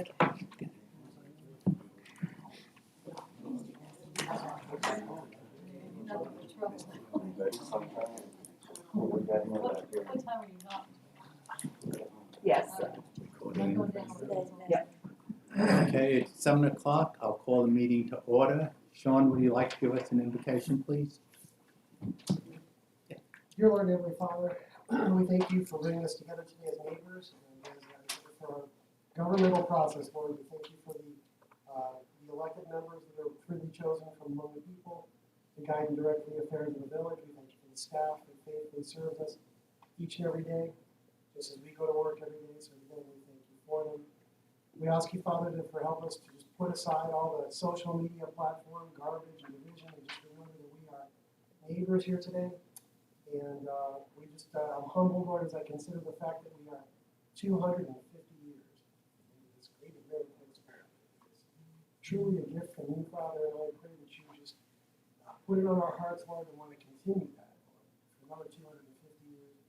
Okay. What time are you not? Yes. Yep. Okay, it's 7 o'clock. I'll call the meeting to order. Sean, would you like to give us an invocation, please? Dear Lord, Heavenly Father, we thank you for bringing us together today as neighbors and as for our governmental process, Lord. We thank you for the elected members that are freely chosen from among the people to guide and direct the affairs of the village. We thank you for the staff that faithfully serves us each and every day, just as we go to work every day. So again, we thank you for them. We ask you, Father, to help us to just put aside all the social media platform garbage and division, and just remember that we are neighbors here today. And I'm humbled, Lord, as I consider the fact that we are 250 years in this great American experiment. It's truly a gift from you, Father, and I pray that you just put it on our hearts, Lord, and want to continue that, Lord, for another 250 years.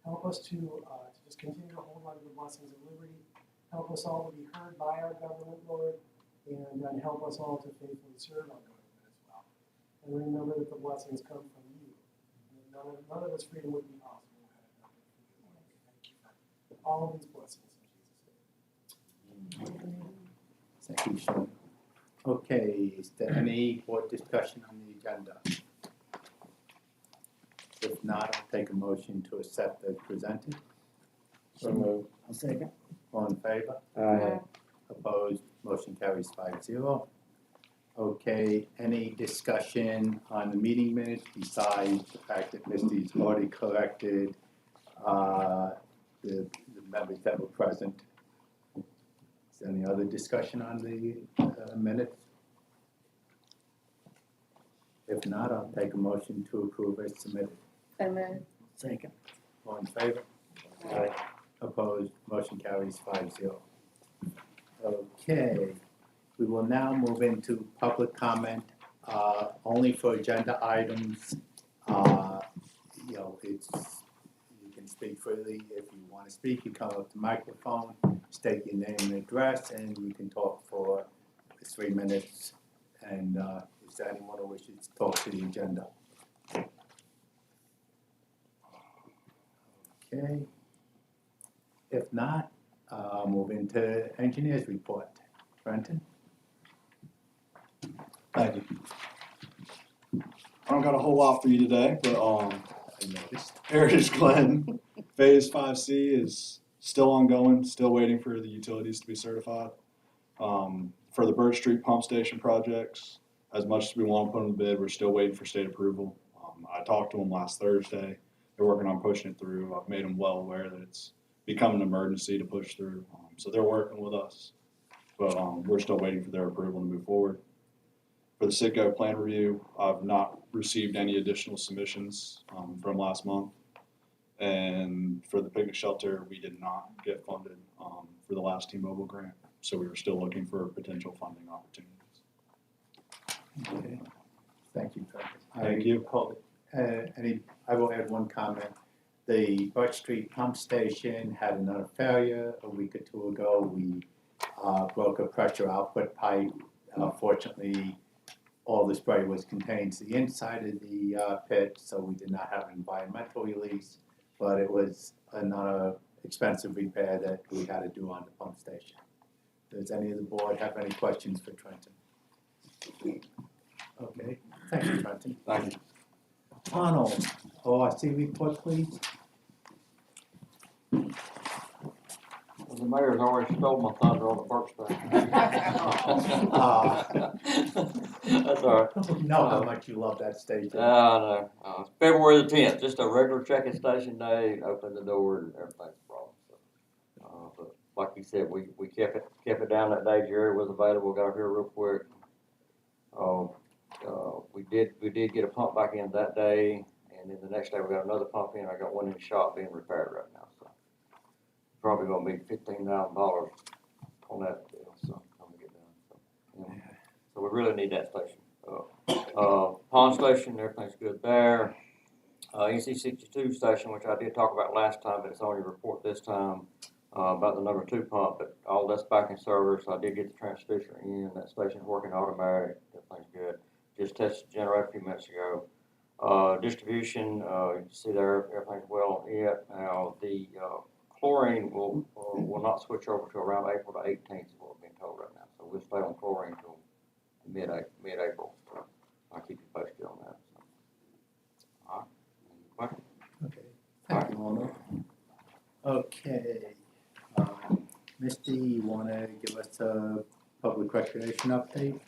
Help us to just continue to hold on to the blessings of liberty. Help us all to be heard by our government, Lord, and then help us all to faithfully serve our government as well. And remember that the blessings come from you. None of this freedom would be possible had it not been for you. Thank you for all of these blessings in Jesus' name. Thank you, Sean. Okay, is there any more discussion on the agenda? If not, I'll take a motion to accept as presented. So moved. I'll second. All in favor? Aye. Opposed? Motion carries 5-0. Okay, any discussion on the meeting minutes besides the fact that Misty's already corrected the members that were present? Is there any other discussion on the minutes? If not, I'll take a motion to approve as submitted. So moved. Second. All in favor? Aye. Opposed? Motion carries 5-0. Okay. We will now move into public comment, only for agenda items. You can speak freely. If you want to speak, you come up to the microphone, state your name and address, and you can talk for 3 minutes. And is there anyone who wishes to talk to the agenda? Okay. If not, I'll move into engineer's report. Brenton? Thank you. I don't got a whole lot for you today, but I noticed. Heritage Glen Phase 5C is still ongoing, still waiting for the utilities to be certified. For the Birch Street Pump Station projects, as much as we want to put in the bid, we're still waiting for state approval. I talked to them last Thursday. They're working on pushing it through. I've made them well aware that it's become an emergency to push through. So they're working with us, but we're still waiting for their approval to move forward. For the Citgo plan review, I've not received any additional submissions from last month. And for the picnic shelter, we did not get funded for the last T-Mobile grant. So we were still looking for potential funding opportunities. Okay. Thank you, Brenton. Thank you. Hold it. I will add one comment. The Birch Street Pump Station had another failure a week or 2 ago. We broke a pressure output pipe. Fortunately, all the spray was contained to the inside of the pit, so we did not have an environmental release, but it was another expensive repair that we had to do on the pump station. Does any of the board have any questions for Trenton? Okay, thank you, Trenton. Thank you. Arnold, ORC report, please. Well, the mayor's already stole my thunder on the birthday. That's all right. You know how much you love that station. I know. February the 10th, just a regular check-in station day, opened the door and everything's problem. So, but like you said, we kept it down that day. Jerry was available, got up here real quick. We did get a pump back in that day, and then the next day we got another pump in. I got one in the shop being repaired right now. So probably gonna be $15,000 on that deal. So I'm gonna get done. So, yeah. So we really need that station. Pond station, everything's good there. NC 62 station, which I did talk about last time, but it's on your report this time. about the number 2 pump, but all that's back in service. I did get the transducer in, that station's working automatic, everything's good. Just tested the generator a few minutes ago. Distribution, you can see there, everything's well yet. Now, the chlorine will not switch over to around April the 18th is what we're being told right now. So we'll stay on chlorine till mid-April. So I'll keep you posted on that. So. All right. Any questions? Okay, thank you, Arnold. Okay, Misty, you wanna give us a public recreation update?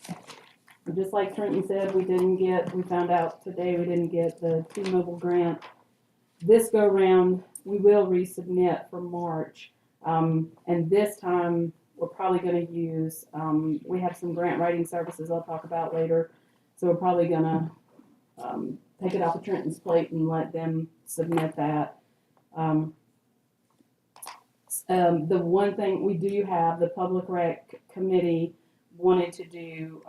Just like Trenton said, we found out today we didn't get the T-Mobile grant. This go round, we will resubmit for March. And this time, we're probably gonna use, we have some grant writing services I'll talk about later. So we're probably gonna, take it off of Trenton's plate and let them submit that. The one thing we do have, the Public Rec Committee wanted to do,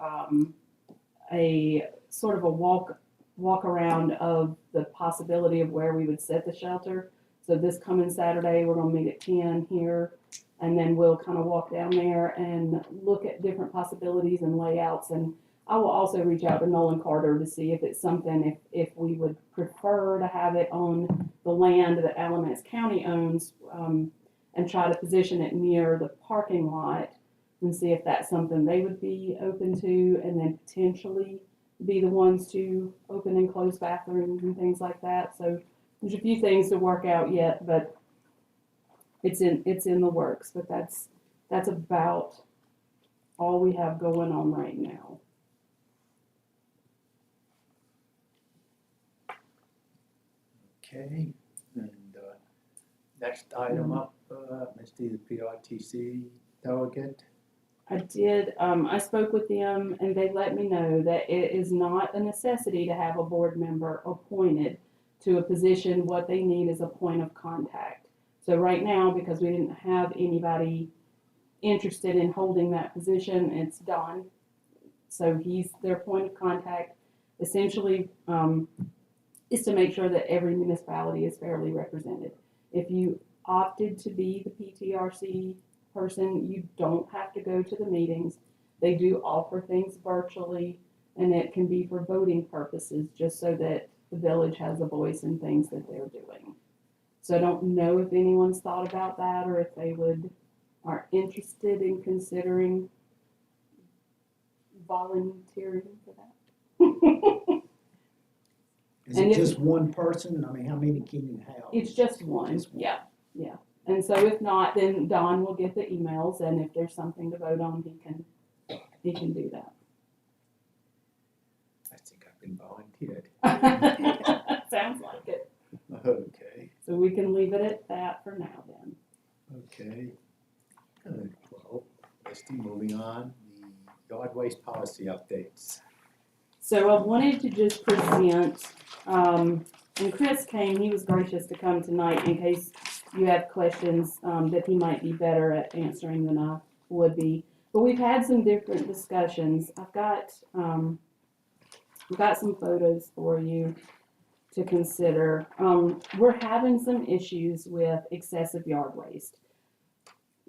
a sort of a walk around of the possibility of where we would set the shelter. So this coming Saturday, we're gonna meet at 10 here, and then we'll kind of walk down there and look at different possibilities and layouts. And I will also reach out to Nolan Carter to see if it's something, if we would prefer to have it on the land that Alamance County owns, and try to position it near the parking lot and see if that's something they would be open to, and then potentially be the ones to open and close bathrooms and things like that. So there's a few things to work out yet, but it's in the works. But that's about all we have going on right now. Okay, and, next item up, Misty, the PRTC delegate. I did, I spoke with them and they let me know that it is not a necessity to have a board member appointed to a position. What they need is a point of contact. So right now, because we didn't have anybody interested in holding that position, it's Don. So he's their point of contact. Essentially, is to make sure that every municipality is fairly represented. If you opted to be the PTRC person, you don't have to go to the meetings. They do offer things virtually, and it can be for voting purposes, just so that the village has a voice in things that they're doing. So I don't know if anyone's thought about that, or if they are interested in considering volunteering for that. Is And it if- just one person? I mean, how many can you have? It's just one, yeah. And so if not, then Don will get the emails, and if there's something to vote on, he can do that. I think I've been volunteered. Sounds like it. Okay, So we can leave it at that for now then. okay. Good, well, Misty, moving on, the yard waste policy updates. So I wanted to just present, and Chris came, he was gracious to come tonight in case you have questions that he might be better at answering than I would be. But we've had some different discussions. I've got some photos for you to consider. We're having some issues with excessive yard waste.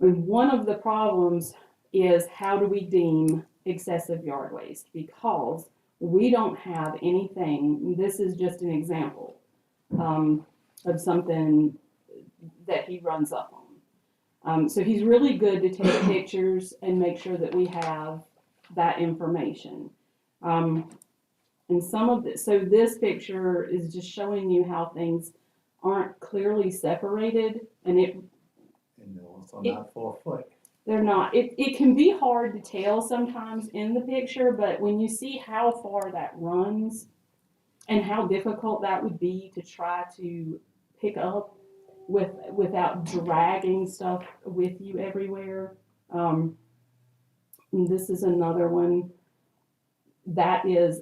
And one of the problems is, how do we deem excessive yard waste? Because we don't have anything, this is just an example of something that he runs up on. So he's really good to take pictures and make sure that we have that information. And some of this, so this picture is just showing you how things aren't clearly separated, and And they're also not 4 foot. they're not. It can be hard to tell sometimes in the picture, but when you see how far that runs and how difficult that would be to try to pick up without dragging stuff with you everywhere. And this is another one that is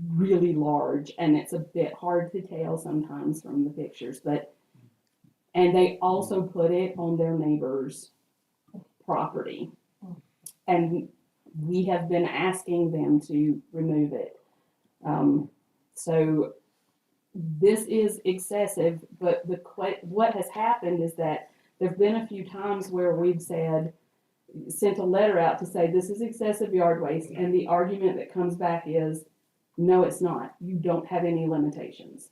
really large, and it's a bit hard to tell sometimes from the pictures, and they also put it on their neighbor's property. And we have been asking them to remove it. So this is excessive, but what has happened is that There've been a few times where we've sent a letter out to say this is excessive yard waste, and the argument that comes back is, no, it's not. You don't have any limitations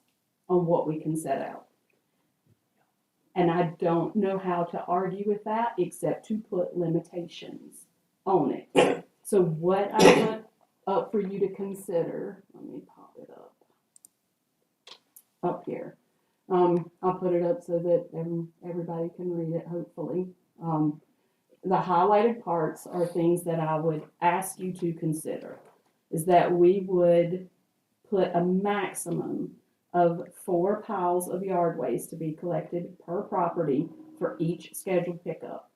on what we can set out. And I don't know how to argue with that except to put limitations on it. So what I put up for you to consider, let me pop it up here. I'll put it up so that everybody can read it, hopefully. The highlighted parts are things that I would ask you to consider, is that we would put a maximum of 4 piles of yard waste to be collected per property for each scheduled pickup.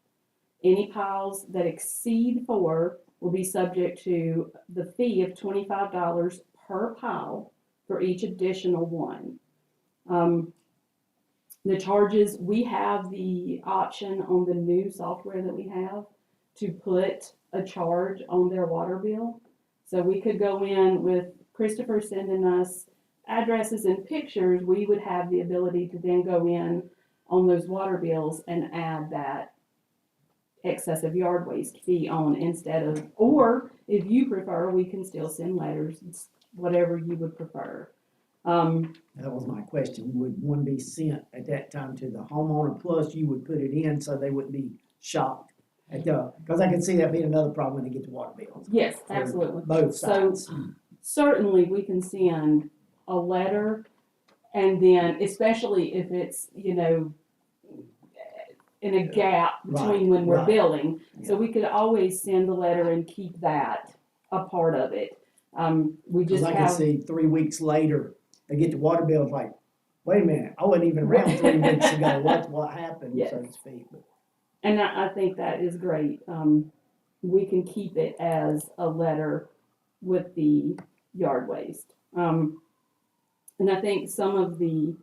Any piles that exceed 4 will be subject to the fee of $25 per pile for each additional one. The charges, we have the option on the new software that we have to put a charge on their water bill. So we could go in with Christopher sending us addresses and pictures, we would have the ability to then go in on those water bills and add that excessive yard waste fee on instead of, or if you prefer, we can still send letters, it's whatever you would prefer. That was my question. Would one be sent at that time to the homeowner, plus you would put it in so they wouldn't be shocked at because I can see that being another problem when they get the water bills. Yes, for absolutely. Both So sides. certainly we can send a letter, and then especially if it's, you know, in a gap between when we're right. billing. So Yeah. we could always send a letter and keep that a part of it. We Because just I can have, see 3 weeks later, they get the water bills like, wait a minute, I wasn't even around 3 weeks ago. What happened, Yes. so to speak. But and I think that is great. We can keep it as a letter with the yard waste. And I think some of the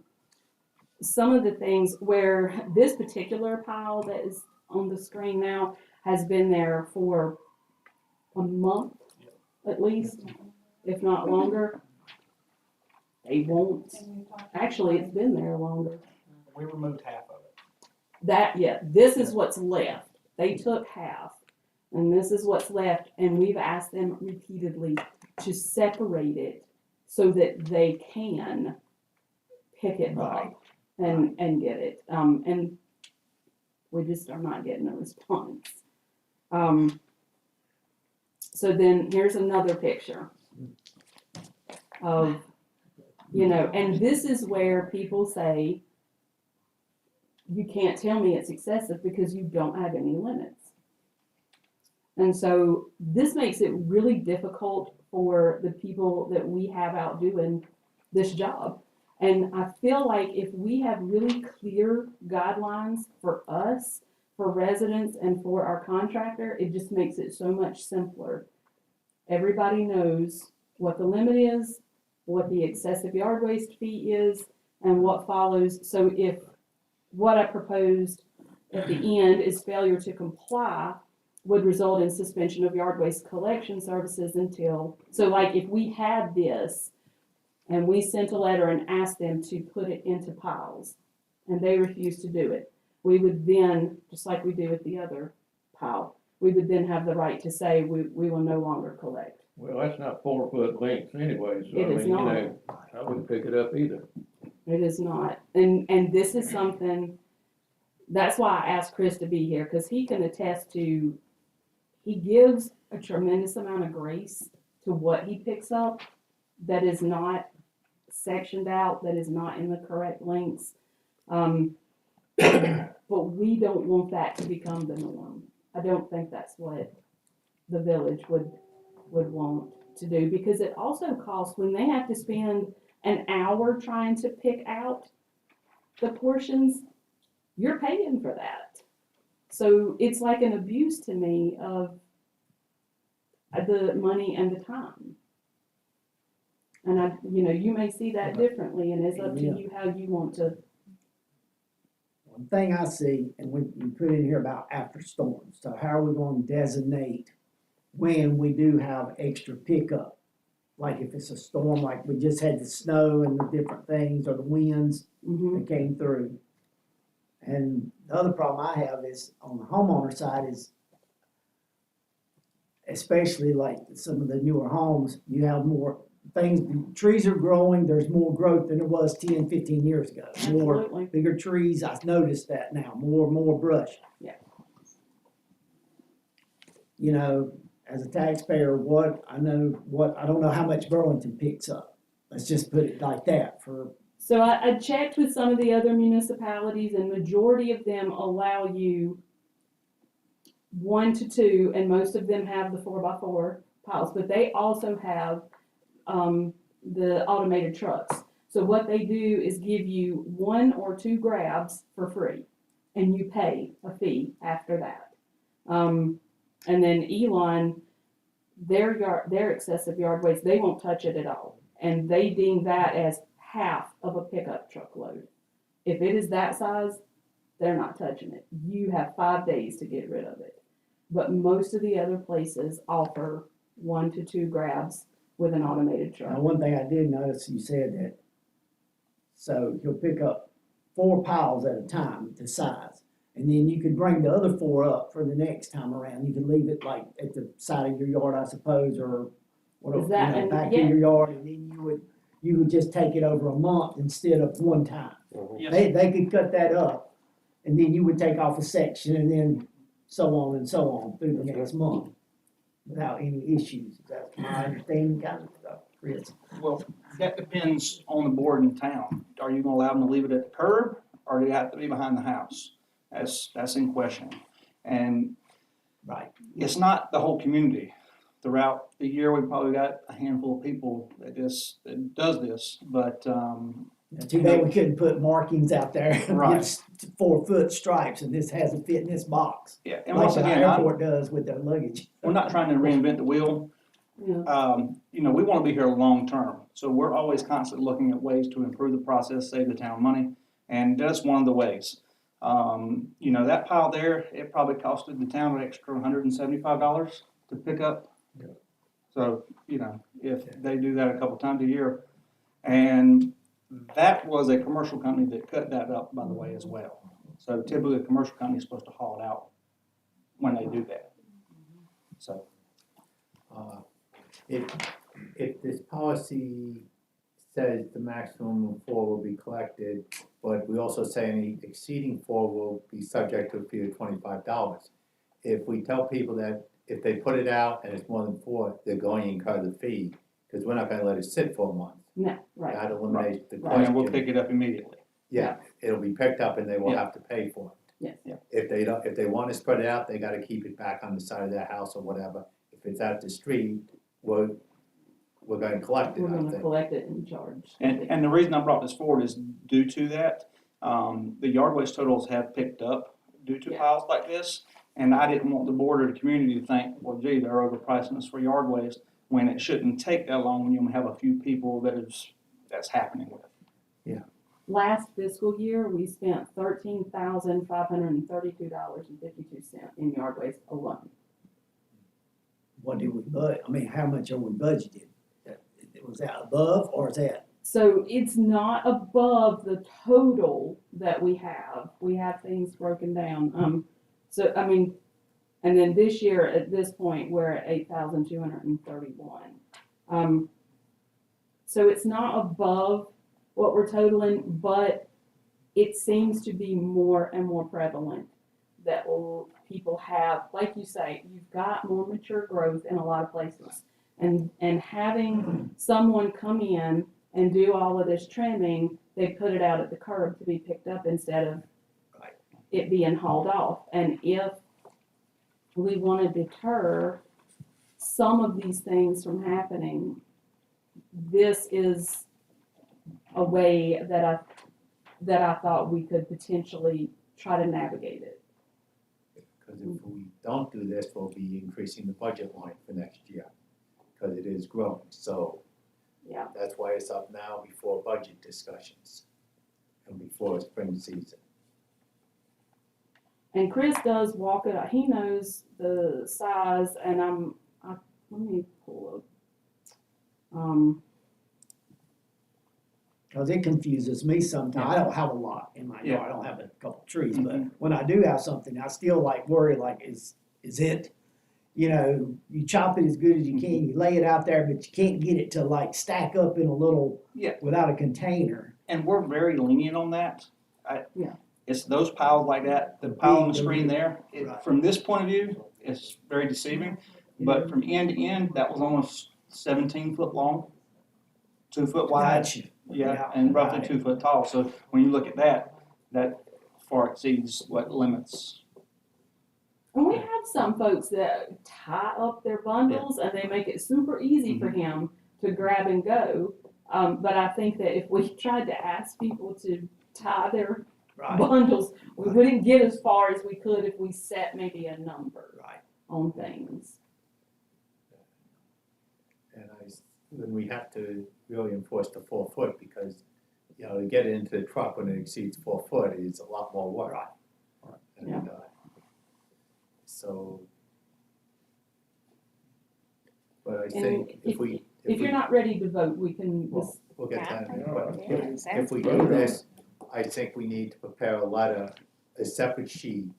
things where this particular pile that is on the screen now has been there for a month at least, if not longer. They won't, actually, it's been there longer. We removed half of it. This is what's left. They took half, and this is what's left, and we've asked them repeatedly to separate it so that they can pick it Right. up and get it. And we just are not getting a response. So then here's another picture of, you know, and this is where people say, you can't tell me it's excessive because you don't have any limits. And so this makes it really difficult for the people that we have out doing this job. And I feel like if we have really clear guidelines for us, for residents, and for our contractor, it just makes it so much simpler. Everybody knows what the limit is, what the excessive yard waste fee is, and what follows. So if what I proposed at the end is failure to comply, would result in suspension of yard waste collection services until, so like if we had this and we sent a letter and asked them to put it into piles and they refused to do it, we would then, just like we do with the other pile, we would then have the right to say we will no longer collect. Well, that's not 4-foot lengths anyway, so I It is mean, you not. know, I wouldn't pick it up either. It is not. And this is something, that's why I asked Chris to be here, because he can attest to, he gives a tremendous amount of grace to what he picks up that is not sectioned out, that is not in the correct lengths. But we don't want that to become the norm. I don't think that's what the village would want to do, because it also costs, when they have to spend an hour trying to pick out the portions, you're paying for that. So it's like an abuse to me of the money and the time. And you may see that differently, and it's up to you how you want to. one thing I see, and we put in here about after storms, so how are we going to designate when we do have extra pickup? Like if it's a storm, like we just had the snow and the different things, or the winds Mhm. that came through. And The other problem I have is on the homeowner side is, especially like some of the newer homes, you have more things, trees are growing, there's more growth than there was 10, 15 years ago. More, Absolutely. bigger trees, I've noticed that now, more brush. Yeah. You know, as a taxpayer, I don't know how much Burlington picks up. Let's just put it like that for, So I checked with some of the other municipalities, and majority of them allow you 1 to 2, and most of them have the 4x4 piles, but they also have the automated trucks. So what they do is give you 1 or 2 grabs for free, and you pay a fee after that. And then Elon, their excessive yard waste, they won't touch it at all, and they deem that as half of a pickup truckload. If it is that size, they're not touching it. You have 5 days to get rid of it. But most of the other places offer 1 to 2 grabs with an automated now, truck. one thing I did notice, you said that, so he'll pick up 4 piles at a time, the size. And then you could bring the other 4 up for the next time around. You can leave it like at the side of your yard, I suppose, or whatever, Is that- you know, and back yeah. in your yard, and then you would just take it over a month instead of one time. Yes. They could cut that up, and then you would take off a section, and then so on and so on through the next month without any issues. That's my understanding, kind of stuff, Chris. Well, that depends on the board in town. Are you gonna allow them to leave it at the curb, or do you have to be behind the house? That's in question. And Right. it's not the whole community. Throughout the year, we've probably got a handful of people that does this, but, Too bad we couldn't put markings out there. Right. It's 4-foot stripes, and this hasn't fit in this box. yeah, and Like once the again, airport does with their luggage. we're not trying to reinvent the wheel. Yeah. You know, we wanna be here long-term, so we're always constantly looking at ways to improve the process, save the town money, and that's one of the ways. You know, that pile there, it probably costed the town an extra $175 to pick up. Yeah. So, you know, if they do that a couple times a year, and that was a commercial company that cut that up, by the way, as well. So typically, a commercial company is supposed to haul it out when they do that. So, If this policy says the maximum of 4 will be collected, but we also say any exceeding 4 will be subject to a fee of $25. If we tell people that if they put it out and it's more than 4, they're going to incur the fee, because we're not gonna let it sit for a month. No, right. That eliminates the and question. we'll pick it up immediately. Yeah, it'll be picked up and they will Yeah. have to pay for it. Yes. Yeah. If they wanna spread it out, they gotta keep it back on the side of their house or whatever. If it's at the street, we're gonna collect it, We're I gonna think. collect it and charge. And the reason I brought this forward is due to that, the yard waste totals have picked up due to Yeah. piles like this. And I didn't want the board or the community to think, well, gee, they're overpricing us for yard waste, when it shouldn't take that long when you only have a few people that's happening with. Last fiscal year, we spent $13,532.52 in yard waste alone. What did we I mean, how much are we budgeted? Was that above, or is that? So it's not above the total that we have. We have things broken down. So, I mean, and then this year, at this point, we're at 8,231. So it's not above what we're totaling, but it seems to be more and more prevalent that people have, like you say, you've got more mature growth in a lot of places. And having someone come in and do all of this trimming, they put it out at the curb to be picked up instead of it being hauled off. And if we want to deter some of these things from happening, this is a way that I thought we could potentially try to navigate it. Because if we don't do this, we'll be increasing the budget line for next year, because it is growing, so. Yeah. That's why it's up now before budget discussions and before spring season. And Chris does walk it out. He knows the size, and let me pull up. Cause it confuses me sometimes. I don't have a lot in my yard. I don't have a couple trees, but when I do have something, I still like worry like, is it? You know, you chop it as good as you can, you lay it out there, but you can't get it to like stack up in a little, Yeah. without a container. And we're very lenient on that. Yeah. It's those piles like that, the pile on the screen there, Right. from this point of view, it's very deceiving. But from end to end, that was almost 17 foot long, 2 foot wide, Gotcha. yeah, and roughly got it. 2 foot tall. So when you look at that, that far exceeds what limits. And we have some folks that tie up their bundles and they make it super easy for him to grab and go. But I think that if we tried to ask people to tie their Right, bundles, we wouldn't get as far as we could if we set maybe a number right. on things. And then we have to really enforce the 4 foot because, you know, to get it into the truck when it exceeds 4 foot is a lot more work. Right. And, so, but I think if we. If you're not ready to vote, we can, Well, we'll get that in a minute, Yeah, but sounds if we good. do this, I think we need to prepare a letter, a separate sheet,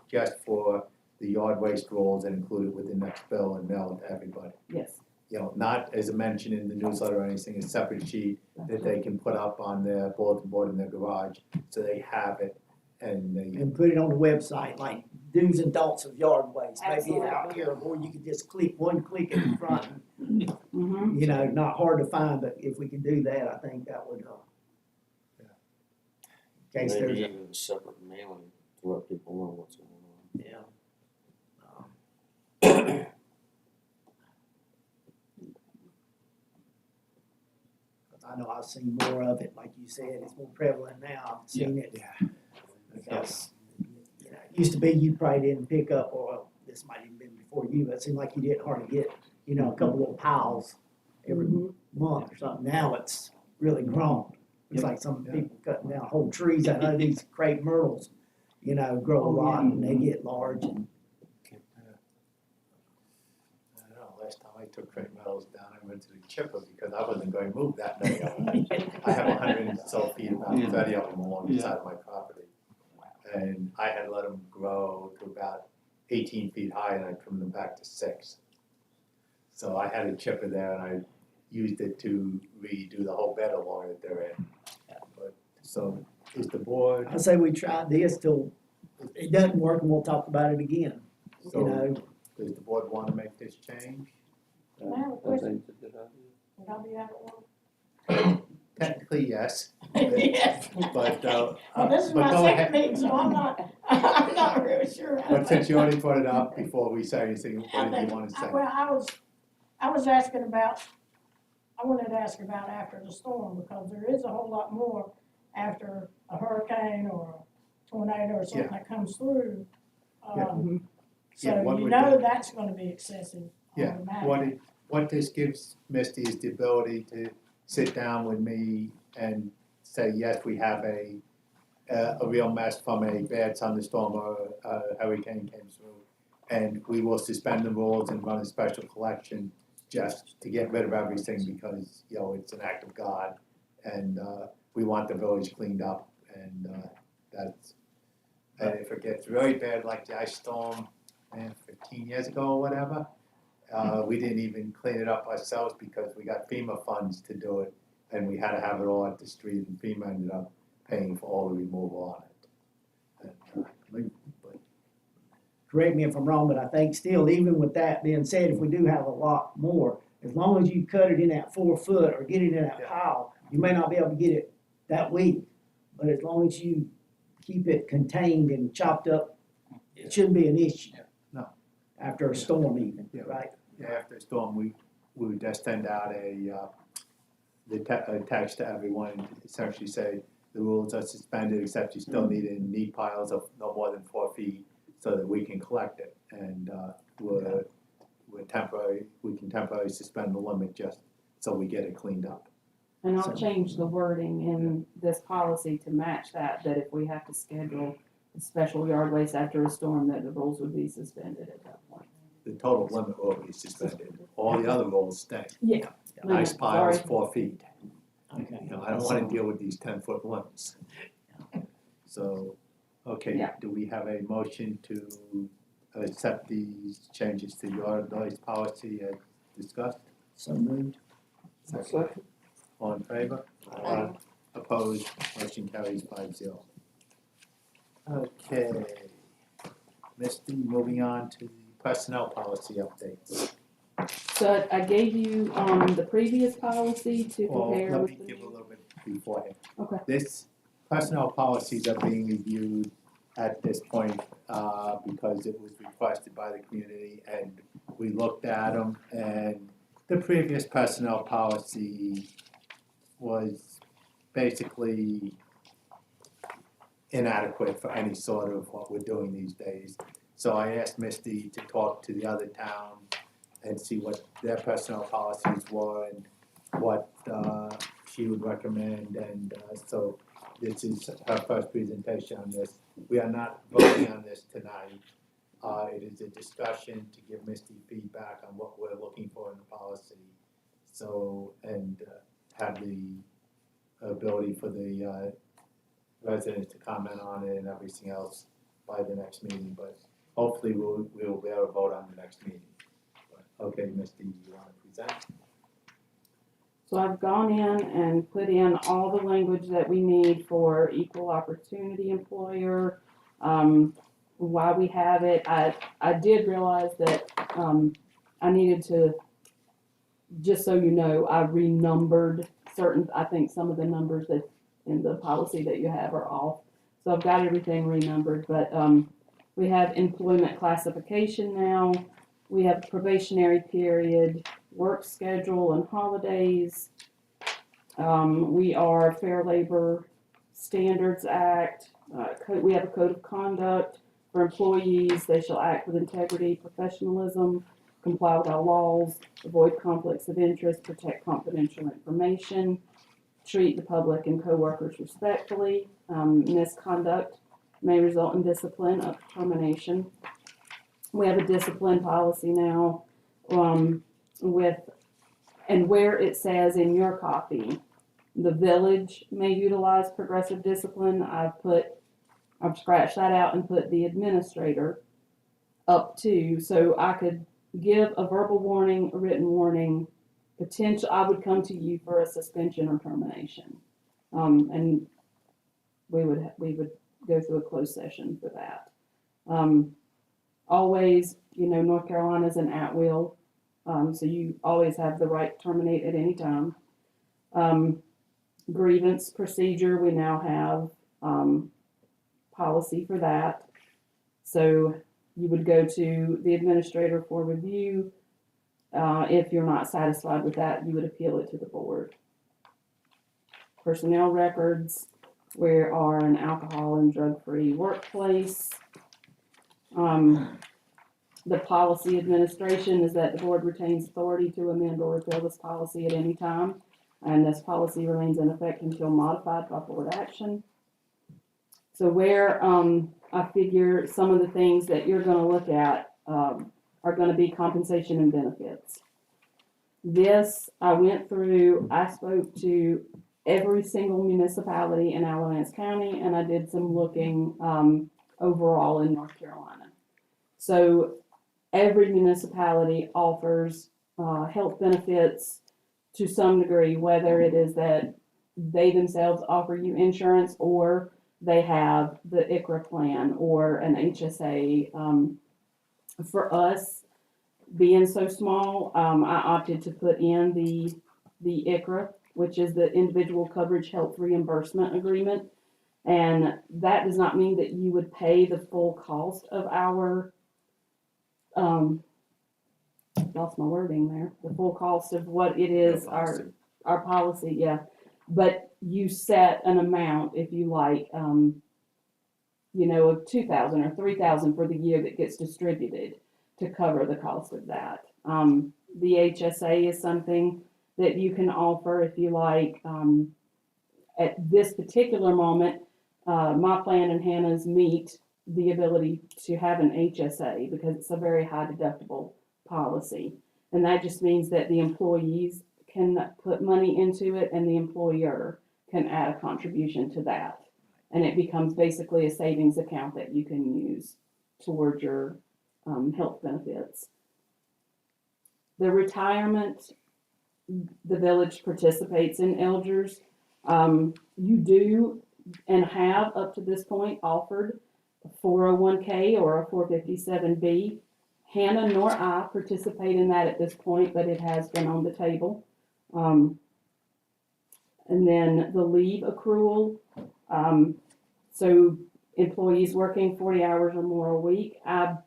just for the yard waste rolls and include it with the next bill and mail it to everybody. yes. You know, not as a mention in the newsletter or anything, a separate sheet that they can put up on their bulletin board in their garage, so they have it, and they, And put it on the website, like do's and don'ts of yard waste, maybe it out Absolutely. here, or you could just click one click in the front. Mm-hmm. You know, not hard to find, but if we can do that, I think that would, in case there's Maybe a, even a separate mailing to let people know what's going on. yeah. I know I've seen more of it, like you said, it's more prevalent now, I've seen it. Yeah. Because, you know, it used to be you probably didn't pick up, or well, this might even been before you, but it seemed like you didn't hardly get, you know, a couple little piles every month or something. Now it's really grown. It's like some people cutting down whole trees. I know these crepe myrtles, you know, grow a lot and they get large and. I don't know, last time I took crepe metals down, I went to the chipper because I wasn't going to move that many of them. I have 100 and so feet, about 30 of them along the side of my property. And I had let them grow to about 18 feet high and I trimmed them back to 6. So I had a chipper there and I used it to redo the whole bed along that they're in. But, so is the board, I say we tried this till it doesn't work and we'll talk about it again, you so know. does the board want to make this change? Can I have a I question? think it's a good idea. Can I be out at one? Technically, yes, Yes. but, Well, this is but my go second ahead. meeting, so I'm not really sure. But since you already brought it up before we say anything, what did you want to say? Well, I was asking about, I wanted to ask about after the storm, because there is a whole lot more after a hurricane or a tornado or something Yeah. that comes through. Yeah. So Yeah, what you would know be- that's gonna be excessive. I Yeah, would imagine. what this gives Misty is the ability to sit down with me and say, yes, we have a real mess from a bad thunderstorm or a hurricane came through. And we will suspend the rules and run a special collection just to get rid of everything because, you know, it's an act of God. And we want the village cleaned up and that's, and if it gets really bad like the ice storm, 15 years ago or whatever, we didn't even clean it up ourselves because we got FEMA funds to do it, and we had to have it all at the street, and FEMA ended up paying for all the removal on it. And, Correct me if I'm wrong, but I think still, even with that being said, if we do have a lot more, as long as you cut it in that 4 foot or get it in that Yeah. pile, you may not be able to get it that week. But as long as you keep it contained and chopped up, it shouldn't be an issue. No. After a storm even, Yeah. right? After the storm, we would just send out a text to everyone, and essentially say, the rules are suspended, except you still need it in neat piles of no more than 4 feet, so that we can collect it, and we can temporarily suspend the limit just so we get it cleaned up. And I'll So- change the wording in this policy to match that if we have to schedule a special yard waste after a storm, that the rules would be suspended at that point. The total limit will be suspended, all the other rules stay. Yeah. Ice piles, Sorry. 4 feet. Okay. You know, I don't wanna deal with these 10-foot ones. So, okay, Yeah. do we have a motion to accept these changes to your noise policy as discussed? So moved. Second. All in favor? Opposed, motion carries 5-0. Okay, Misty, moving on to the personnel policy updates. So I gave you, the previous policy to Well, compare let with me the give a new. little bit beforehand. Okay. This personnel policies are being reviewed at this point, because it was requested by the community, and we looked at them, and the previous personnel policy was basically inadequate for any sort of what we're doing these days. So I asked Misty to talk to the other towns and see what their personnel policies were and what she would recommend, and so this is her first presentation on this. We are not voting on this tonight. It is a discussion to give Misty feedback on what we're looking for in the policy. So, and have the ability for the residents to comment on it and everything else by the next meeting, but hopefully we'll be able to vote on the next meeting. But, okay, Misty, you wanna present? So I've gone in and put in all the language that we need for equal opportunity employer, why we have it. I did realize that, I needed to, just so you know, I renumbered certain, I think some of the numbers that in the policy that you have are off. So I've got everything renumbered, but, we have employment classification now, we have probationary period, work schedule and holidays. We are Fair Labor Standards Act, we have a code of conduct for employees. They shall act with integrity, professionalism, comply with our laws, avoid conflicts of interest, protect confidential information, treat the public and coworkers respectfully. Misconduct may result in discipline up to termination. We have a discipline policy now, with, and where it says in your copy, the village may utilize progressive discipline, I've scratched that out and put the administrator up to, so I could give a verbal warning, a written warning, potential, I would come to you for a suspension or termination. And we would go through a closed session for that. Always, North Carolina's an at-will, so you always have the right to terminate at any time. Grievance procedure, we now have, policy for that. So you would go to the administrator for review. If you're not satisfied with that, you would appeal it to the board. Personnel records, we are an alcohol and drug-free workplace. The policy administration is that the board retains authority to amend or repeal this policy at any time, and this policy remains in effect until modified by board action. So where, I figure some of the things that you're gonna look at, are gonna be compensation and benefits. This, I went through, I spoke to every single municipality in Alamance County, and I did some looking, overall in North Carolina. So every municipality offers, health benefits to some degree, whether it is that they themselves offer you insurance or they have the ICRA plan or an HSA. For us, being so small, I opted to put in the ICRA, which is the Individual Coverage Health Reimbursement Agreement. And that does not mean that you would pay the full cost of our, lost my wording there, the full cost of what it is, our policy, yeah. But you set an amount, if you like, of 2,000 or 3,000 for the year that gets distributed to cover the cost of that. The HSA is something that you can offer if you like. At this particular moment, my plan and Hannah's meet the ability to have an HSA because it's a very high deductible policy. And that just means that the employees can put money into it and the employer can add a contribution to that. And it becomes basically a savings account that you can use toward your health benefits. The retirement, the village participates in Elders. You do and have up to this point offered a 401k or a 457B. Hannah nor I participate in that at this point, but it has been on the table. And then the leave accrual, so employees working 40 hours or more a week. I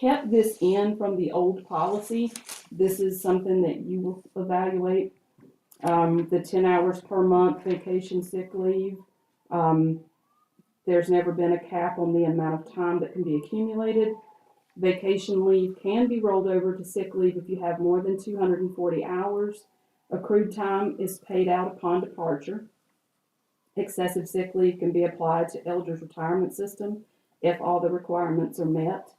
kept this in from the old policy. This is something that you will evaluate. The 10 hours per month vacation sick leave. There's never been a cap on the amount of time that can be accumulated. Vacation leave can be rolled over to sick leave if you have more than 240 hours. Accrued time is paid out upon departure. Excessive sick leave can be applied to Elders retirement system if all the requirements are met.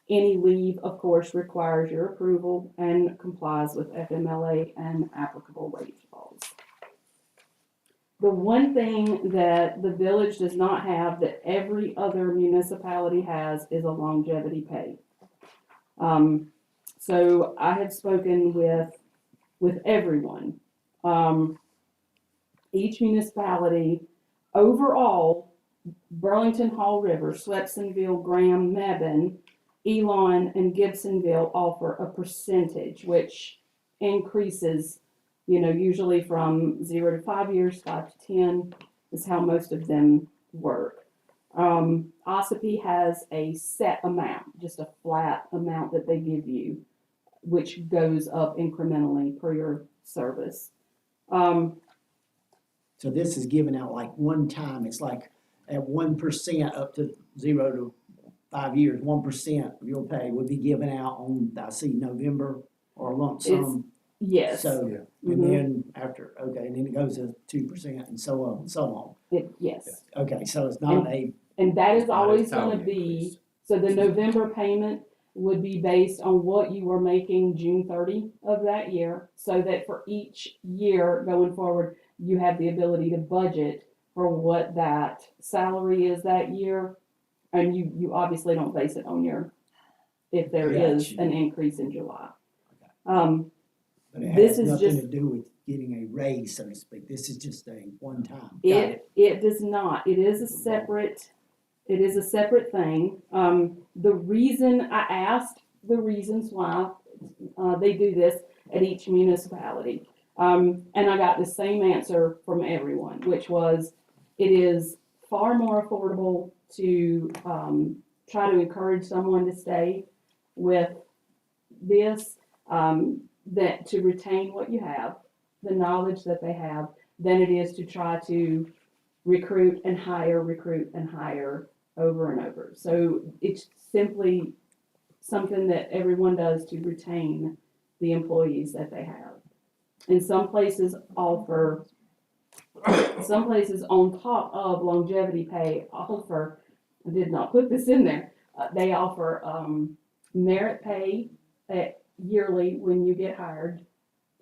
Any leave, of course, requires your approval and complies with FMLA and applicable wage laws. The one thing that the village does not have that every other municipality has is a longevity pay. So I have spoken with everyone. Each municipality, overall, Burlington, Hall River, Swepsonville, Graham, Mebane, Elon, and Gibsonville offer a percentage which increases, usually from 0 to 5 years, 5 to 10 is how most of them work. Ossipee has a set amount, just a flat amount that they give you, which goes up incrementally per your service. So this is given out like one time, it's like at 1% up to 0 to 5 years, 1% of your pay would be given out on, I see, November or lump sum. Yes. So, Yeah. and then after, okay, and then it goes to 2% and so on and so on. Yes. Okay, so it's not a, And that is It's not a always salary gonna be, increase. so the November payment would be based on what you were making June 30 of that year, so that for each year going forward, you have the ability to budget for what that salary is that year. And you obviously don't base it on if there is Gotcha. an increase in July. but it This has is nothing just- to do with getting a raise, so to speak. This is just a one time. Got it. It does not, it is a separate thing. The reason I asked the reasons why, they do this at each municipality. And I got the same answer from everyone, which was, it is far more affordable to, try to encourage someone to stay with this, that to retain what you have, the knowledge that they have, than it is to try to recruit and hire over and over. So it's simply something that everyone does to retain the employees that they have. And some places on top of longevity pay offer, I did not put this in there, they offer merit pay yearly when you get hired.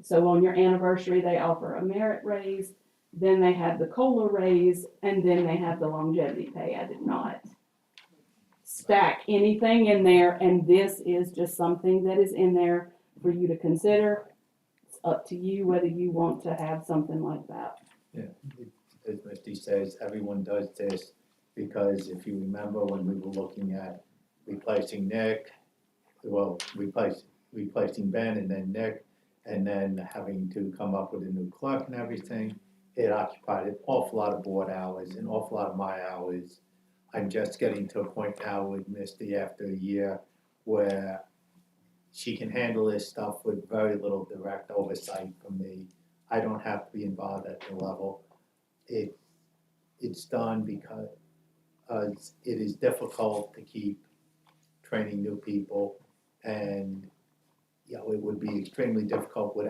So on your anniversary, they offer a merit raise, then they have the COLA raise, and then they have the longevity pay. I did not stack anything in there, and this is just something that is in there for you to consider. It's up to you whether you want to have something like that. As Misty says, everyone does this because if you remember when we were looking at replacing Nick, replacing Ben and then Nick, and then having to come up with a new clerk and everything, it occupied an awful lot of board hours, an awful lot of my hours. I'm just getting to a point now with Misty after a year where she can handle this stuff with very little direct oversight from me. I don't have to be involved at the level. It's done because it is difficult to keep training new people, and it would be extremely difficult it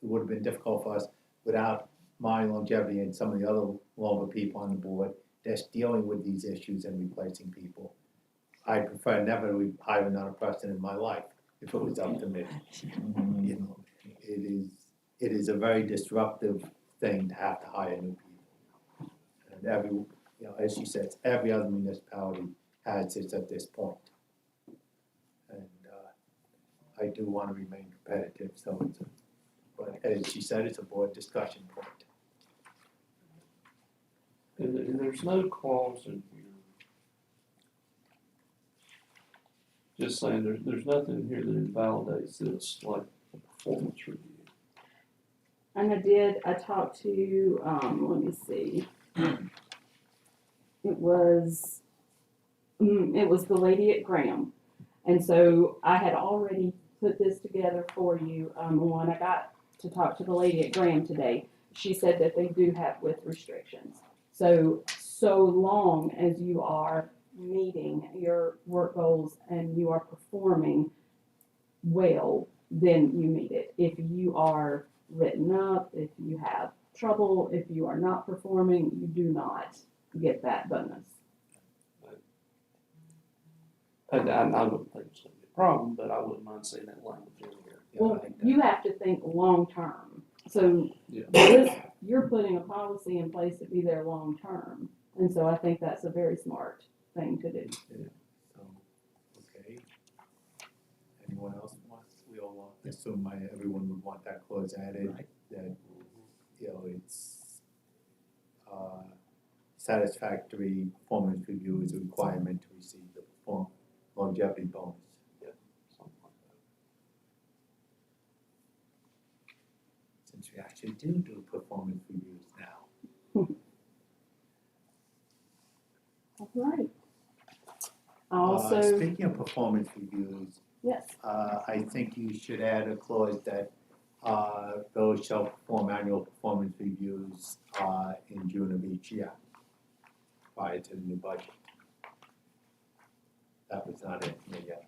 would have been difficult for us without my longevity and some of the other longer people on the board that's dealing with these issues and replacing people. I prefer never to hire another person in my life. if it was up to me. You know, it is a very disruptive thing to have to hire new people. And every, you know, as she says, every other municipality has this at this point. And, I do wanna remain competitive, so it's a, but as she said, it's a board discussion point. And there's no clause in here. Just saying, there's nothing in here that invalidates this, like a performance review. And I talked to, let me see. It was the lady at Graham. And so I had already put this together for you. When I got to talk to the lady at Graham today, she said that they do have with restrictions. So long as you are meeting your work goals and you are performing well, then you meet it. If you are written up, if you have trouble, if you are not performing, you do not get that bonus. And I wouldn't think it's gonna be a problem, but I wouldn't mind seeing that language in here. Yeah, I Well, like that. you have to think long-term. So Yeah. you're putting a policy in place to be there long-term. And so I think that's a very smart thing to do. So, okay. Anyone else wants, we all want, assume everyone would want that clause added, Right. that, you know, it's, satisfactory performance review is a requirement to receive the longevity bonus. Something like that. Since we actually do performance reviews now. All right. Also, Speaking of performance reviews, yes, I think you should add a clause that, those shall perform annual performance reviews, in June of each year, prior to the new budget. That was not in here yet.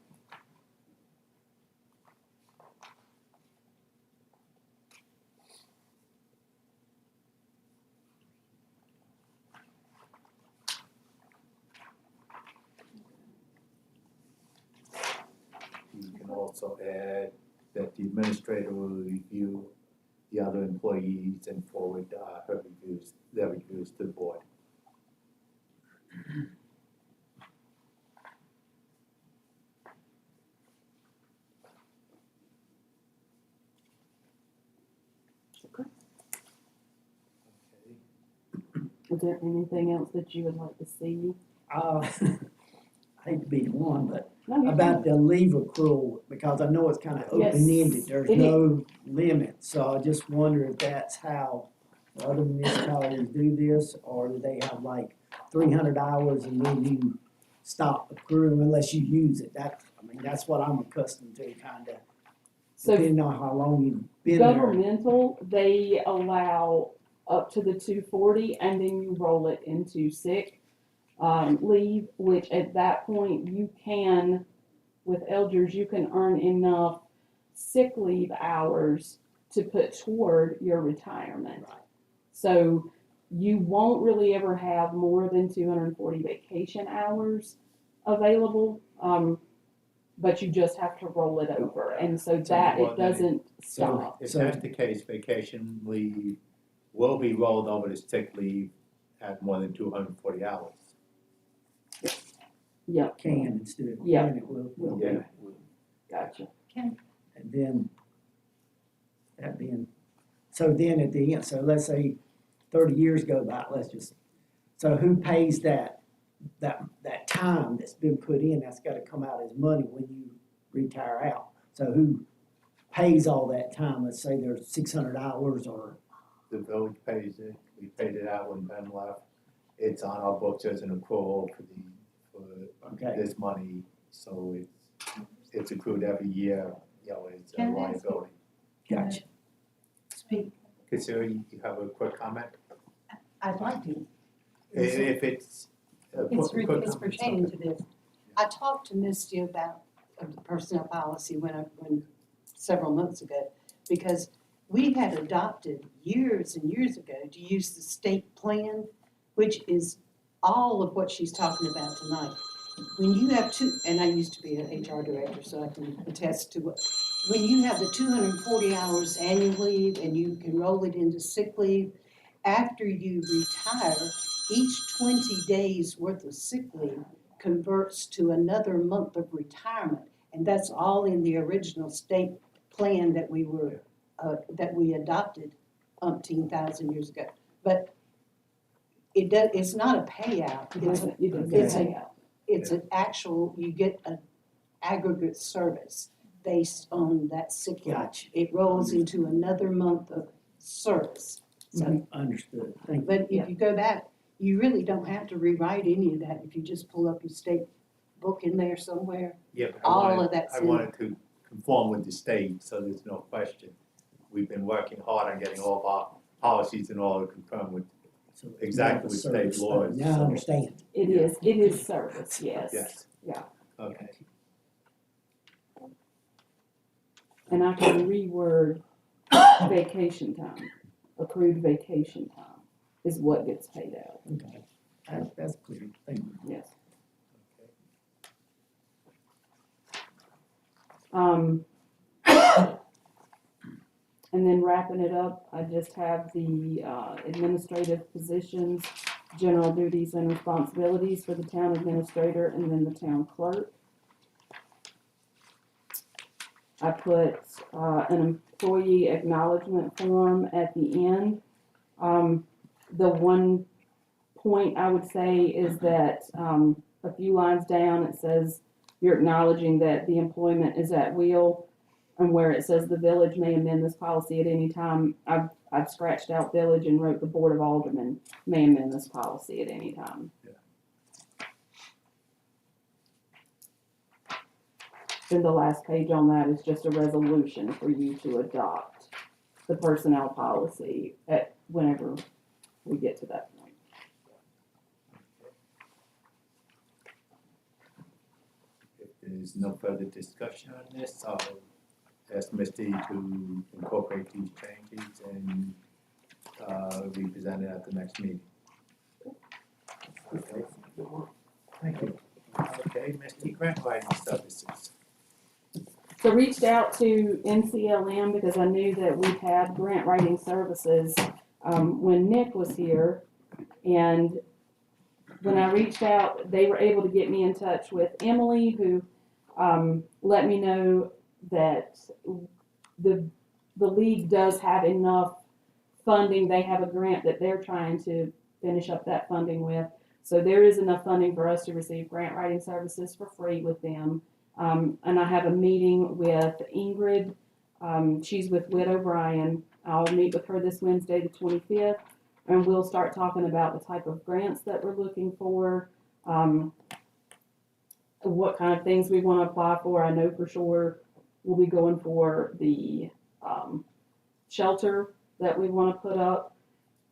You can also add that the administrator will review the other employees and forward, their reviews to the board. Okay. Okay. is there anything else that you would like to see? I hate to be the one, but No, you're about the leave accrual, because I know it's kind of Yes, open-ended, there's it is. no limit, so I just wonder if that's how other municipalities do this, or do they have like 300 hours and then you stop accruing unless you use it? That's what I'm accustomed to, kinda, So depending on how long you've been there. governmental, they allow up to the 240 and then you roll it into sick leave, which at that point you can, with Elders, you can earn enough sick leave hours to put toward your retirement. Right. So you won't really ever have more than 240 vacation hours available, but you just have to roll it over. And so that well, it then doesn't stop. If So- that's the case, vacation leave will be rolled over to sick leave at more than 240 hours. Yep, Can instead of Yeah. when it will. Yeah. gotcha. And then, that being, so then at the end, so let's say 30 years go by, so who pays that time that's been put in, that's gotta come out as money when you retire out? So who pays all that time? Let's say there's 600 hours or, The village pays it, we paid it out when Ben left. It's on our books as an accrual for okay, this money, so it's accrued every year, you know, it's a Can I ask you- liability. gotcha. Speak, Consider you have a quick comment? I'd like to. If it's a quick It's comment, pertaining okay. to this. I talked to Misty about the personnel policy several months ago, because we had adopted years and years ago to use the state plan, which is all of what she's talking about tonight. when you have two, and I used to be an HR director, so I can attest to what, when you have the 240 hours annual leave and you can roll it into sick leave, after you retire, each 20 days worth of sick leave converts to another month of retirement. And that's all in the original state plan that we were, that we adopted umpteen thousand years ago. But it's not a payout, it's an actual, you get an aggregate service based on that sick leave. Gotcha. It rolls into another month of service. So, Understood, thank you. but if you go back, you really don't have to rewrite any of that. If you just pull up your state book in there somewhere, Yeah, but all of that's I in wanted to conform with the state, so there's no question. We've been working hard on getting all of our policies in order to confirm with So it's exactly more of a what state service law thing. is, Now I so- understand. It is service, yes. Yes. Yeah. Okay. And I can reword vacation time, accrued vacation time is what gets paid out, Okay, that's clear, thank you. yes. And then wrapping it up, I just have the administrative positions, general duties and responsibilities for the town administrator and then the town clerk. I put an employee acknowledgement form at the end. The one point I would say is that a few lines down, it says you're acknowledging that the employment is at will. And where it says the village may amend this policy at any time, I've scratched out village and wrote the Board of Aldermen may amend this policy at any time. Then the last page on that is just a resolution for you to adopt the personnel policy at whenever we get to that point. If there's no further discussion on this, I'll ask Misty to incorporate these changes and be presented at the next meeting. Okay. Thank you. Okay, Misty, grant writing services. So reached out to NCLM because I knew that we had grant writing services when Nick was here. And when I reached out, they were able to get me in touch with Emily, who let me know that the league does have enough funding. They have a grant that they're trying to finish up that funding with. So there is enough funding for us to receive grant writing services for free with them. And I have a meeting with Ingrid. She's with Whit O'Brien. I'll meet with her this Wednesday, the 25th, and we'll start talking about the type of grants that we're looking for, what kind of things we want to apply for. I know for sure we'll be going for the shelter that we want to put up.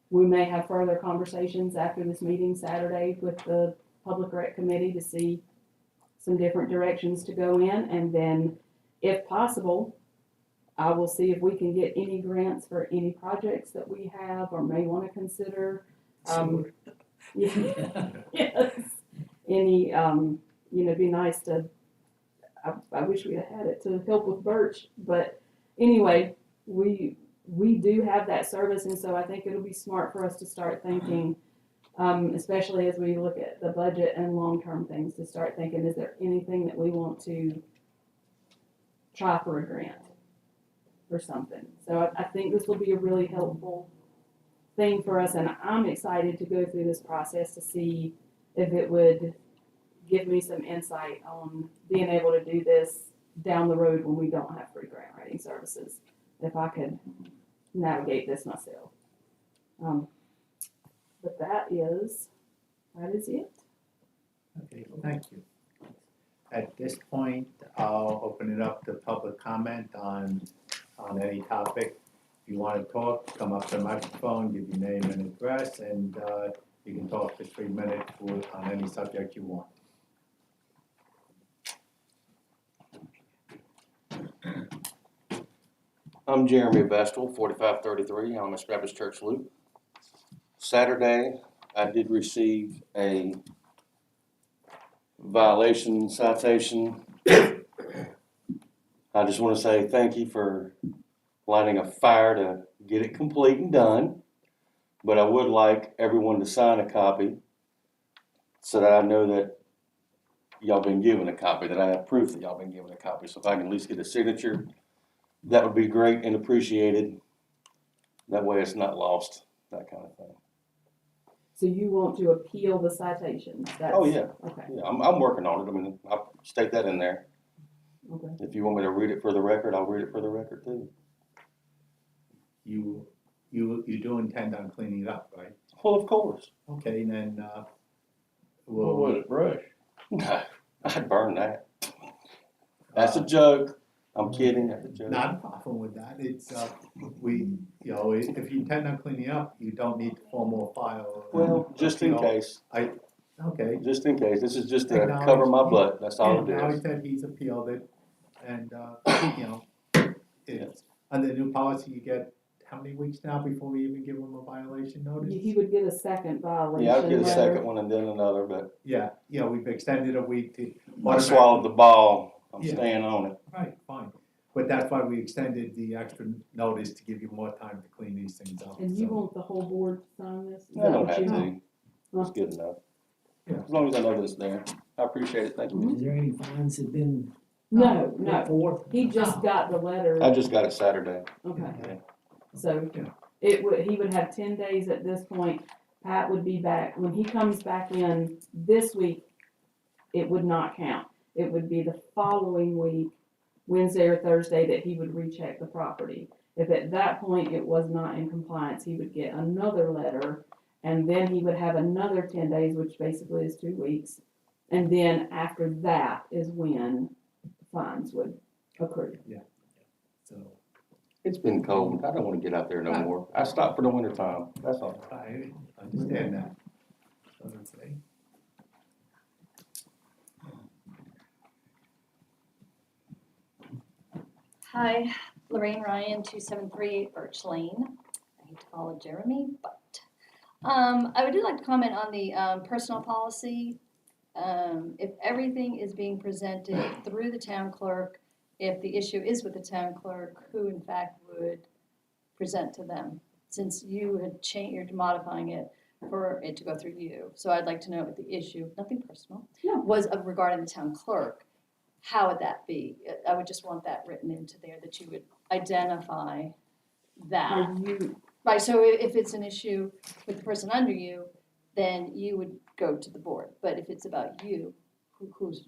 We may have further conversations after this meeting Saturday with the Public Rec Committee to see some different directions to go in, and then if possible, I will see if we can get any grants for any projects that we have or may want to consider. Yes, any, it'd be nice to, I wish we had it to help with Birch, but anyway, we do have that service, and so I think it'll be smart for us to start thinking, especially as we look at the budget and long-term things, to start thinking, is there anything that we want to try for a grant or something? So I think this will be a really helpful thing for us, and I'm excited to go through this process to see if it would give me some insight on being able to do this down the road when we don't have free grant writing services, if I could navigate this myself. But that is it. Okay, thank you. At this point, I'll open it up to public comment on any topic. If you want to talk, come up to the microphone, give your name and address, and you can talk for 3 minutes on any subject you want. I'm Jeremy Vestal, 4533 Alamance Baptist Church Loop. Saturday, I did receive a violation citation. I just want to say thank you for lighting a fire to get it complete and done. But I would like everyone to sign a copy so that I know that y'all been given a copy, that I have proof that y'all been given a copy. So if I can at least get a signature, that would be great and appreciated. That way it's not lost, that kind of thing. So you want to appeal the citations? Oh, yeah. Okay, Yeah, I'm working on it. I mean, I'll state that in there. okay. If you want me to read it for the record, I'll read it for the record too. You do intend on cleaning it up, right? Well, of course. Okay, then, Well, we'll, what, a brush? I'd burn that. That's a joke. I'm kidding, that's a joke. not a problem with that. It's, if you intend on cleaning up, you don't need to form more file. Well, just in appeal. case, Okay. just in case. This is just to Acknowledge- cover my butt, that's all it Now he is. said he's appealed it, and, it's, under the new policy, you get how many weeks now before we even give him a violation notice? He would get a second violation. Yeah, I'd get a letter. second one and then another, but Yeah, we've extended a week to. I swallowed the ball. I'm Yeah. staying on it. Right, fine, but that's why we extended the extra notice to give you more time to clean these things up. And you so. want the whole board to sign this? Is I that don't what have you to. want? It's good enough. Yeah. As long as I know that it's there. I appreciate it, thank you. Is there any fines that have been No, put no, forth? he just got the letter. I just got it Saturday. Okay, so Yeah. he would have 10 days at this point. Pat would be back, when he comes back in this week, it would not count. It would be the following week, Wednesday or Thursday, that he would recheck the property. If at that point it was not in compliance, he would get another letter, and then he would have another 10 days, which basically is 2 weeks. And then after that is when fines would accrue. So, It's been cold. I don't want to get out there no more. I stopped for the winter time, that's all. I understand that. Okay. Hi, Lorraine Ryan, 2738 Birch Lane. I hate to call it Jeremy, but I would like to comment on the personnel policy. If everything is being presented through the town clerk, if the issue is with the town clerk, who in fact would present to them? Since you had changed, you're modifying it for it to go through you. So I'd like to know if the issue, nothing personal, was regarding the town clerk. How would that be? I would just want that written into there, that you would identify that. Are you, Right, so if it's an issue with the person under you, then you would go to the board. But if it's about you, who's,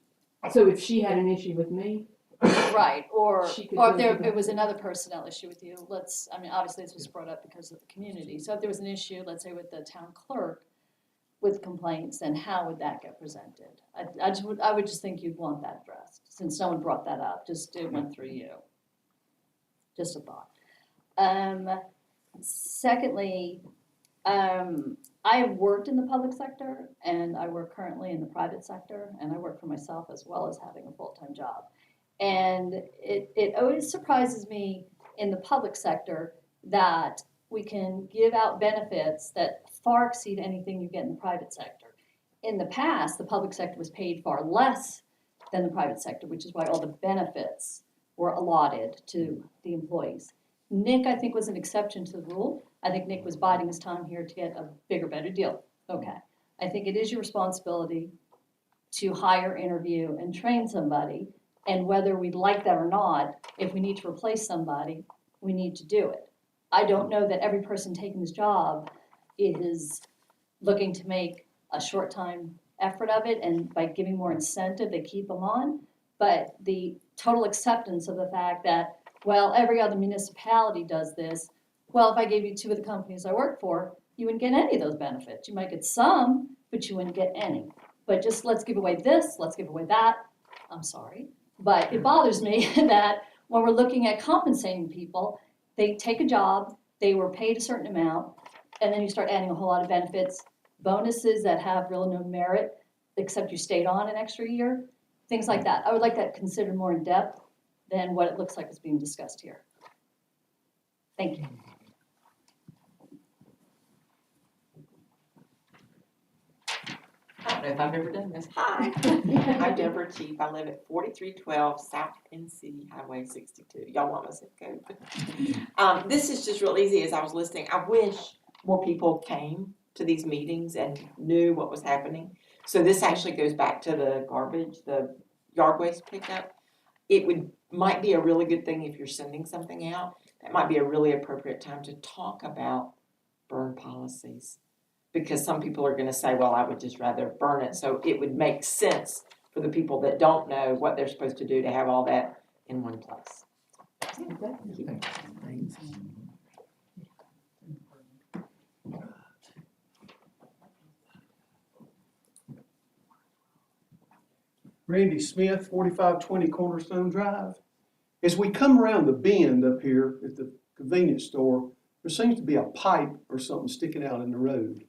so if she had an issue with me, right, or She could if go there, to it was another personnel issue with you, obviously this was brought up because of the community. So if there was an issue, let's say with the town clerk with complaints, then how would that get presented? I would just think you'd want that addressed, since someone brought that up, just it went through you. Just a thought. Secondly, I have worked in the public sector, and I work currently in the private sector, and I work for myself as well as having a full-time job. And it always surprises me in the public sector that we can give out benefits that far exceed anything you get in the private sector. In the past, the public sector was paid far less than the private sector, which is why all the benefits were allotted to the employees. Nick, I think, was an exception to the rule. I think Nick was biding his time here to get a bigger, better deal. Okay. I think it is your responsibility to hire, interview, and train somebody. And whether we like that or not, if we need to replace somebody, we need to do it. I don't know that every person taking this job is looking to make a short time effort of it, and by giving more incentive, they keep them on. But the total acceptance of the fact that, well, every other municipality does this. Well, if I gave you two of the companies I work for, you wouldn't get any of those benefits. You might get some, but you wouldn't get any. But just let's give away this, let's give away that. I'm sorry. But it bothers me that when we're looking at compensating people, they take a job, they were paid a certain amount, and then you start adding a whole lot of benefits, bonuses that have real no merit, except you stayed on an extra year, things like that. I would like that considered more in depth than what it looks like is being discussed here. Thank you. I don't know if I've ever done this. Hi, I'm Deborah Chief. I live at 4312 South NC Highway 62. Y'all want my zip code? This is just real easy as I was listening. I wish more people came to these meetings and knew what was happening. So this actually goes back to the garbage, the yard waste pickup. Might be a really good thing if you're sending something out. That might be a really appropriate time to talk about burn policies. Because some people are gonna say, well, I would just rather burn it, so it would make sense for the people that don't know what they're supposed to do to have all that in one place. Thanks. Randy Smith, 4520 Cornerstone Drive. As we come around the bend up here at the convenience store, there seems to be a pipe or something sticking out in the road.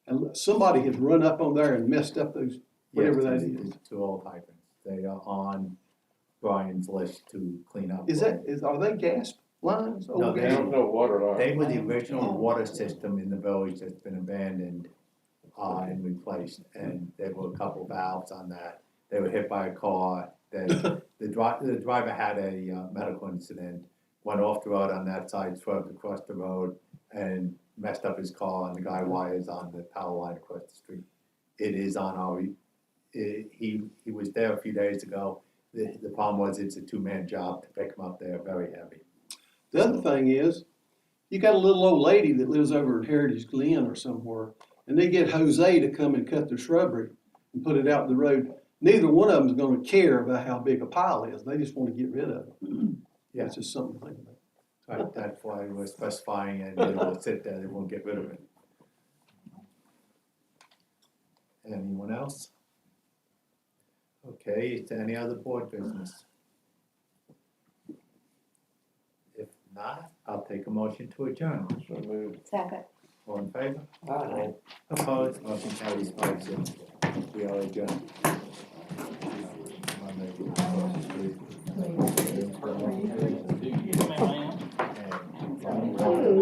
And somebody has run up on there and messed up those, whatever that Yes, is. there's 2 old hydrants. They are on Brian's list to clean up. Are they gas lines? No, Old they gas- don't. No water line. They were the original water system in the village that's been abandoned, and replaced, and there were a couple valves on that. They were hit by a car, then the driver had a medical incident, went off the road on that side, swerved across the road, and messed up his car, and the guy wires on the power line across the street. It is on our, he was there a few days ago. The problem was it's a 2-man job to pick him up there, very heavy. The other thing is, you got a little old lady that lives over at Heritage Glen or somewhere, and they get Jose to come and cut their shrubbery and put it out in the road. Neither one of them's gonna care about how big a pile is, they just wanna get rid of it. Yeah. That's just something to think about. Right, that's why we're specifying, and it will sit there, they won't get rid of it. Anyone else? Okay, is there any other board business? If not, I'll take a motion to adjourn. So moved. Second. All in favor? Aye. Opposed? Motion carries 5-0. We are adjourned. Oh.